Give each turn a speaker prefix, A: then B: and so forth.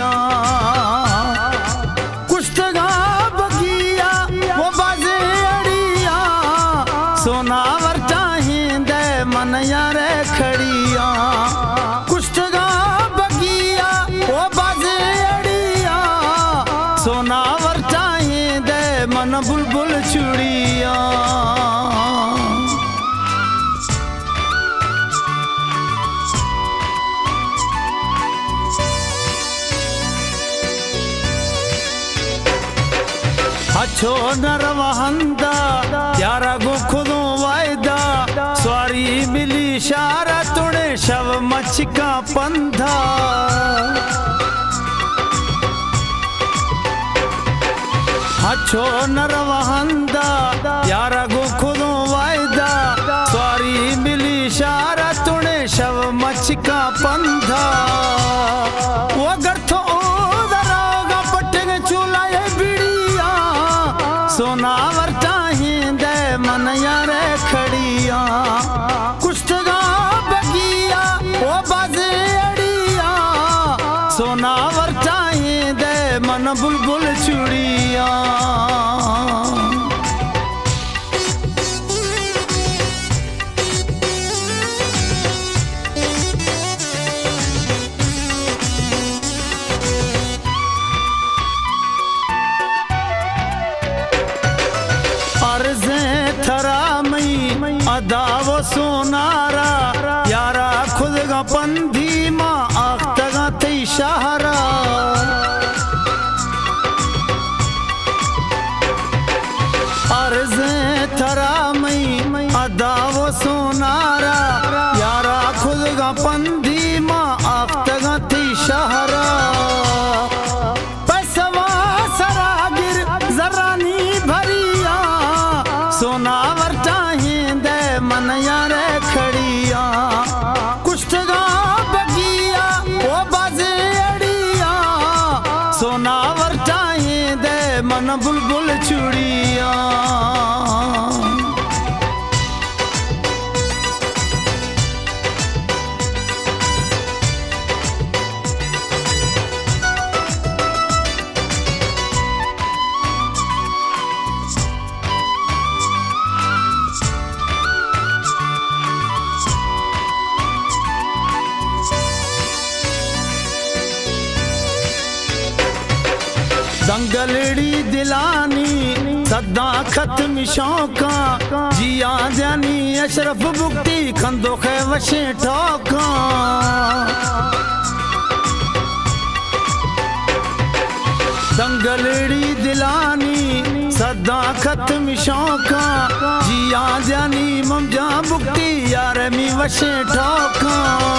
A: छुड़िया कुश्तगा बगिया वो बाजे अड़िया सोनावर चाहेंदे मन यारे खड़िया कुश्तगा बगिया वो बाजे अड़िया सोनावर चाहेंदे मन बुलबुल छुड़िया अच्छो नरवहंदा यारा गो खुदों वायदा स्वारी मिली शारा तुड़े शव मच का पंधा अच्छो नरवहंदा यारा गो खुदों वायदा स्वारी मिली शारा तुड़े शव मच का पंधा वो गर्थो दरागा पट्टे चूल्हा सोनावर चाहेंदे मन यारे खड़िया कुश्तगा बगिया वो बाजे अड़िया सोनावर चाहेंदे मन बुलबुल छुड़िया अदा वो सोनारा यारा खुद का पंधी माँ आख्तगा थी शहरा अर्ज़े थरा मई अदा वो सोनारा यारा खुद का पंधी माँ आख्तगा थी शहरा पैसवा सरागिर जरानी भरिया सोनावर चाहेंदे मन यारे खड़िया कुश्तगा बगिया वो बाजे अड़िया सोनावर चाहेंदे मन बुलबुल छुड़िया दंगलड़ी दिलानी सदा खत्म शौका जिया जानी अशरफ बुक्ति खंदो खे वशे ठोका दंगलड़ी दिलानी सदा खत्म शौका जिया जानी ममजा बुक्ति यार मी वशे ठोका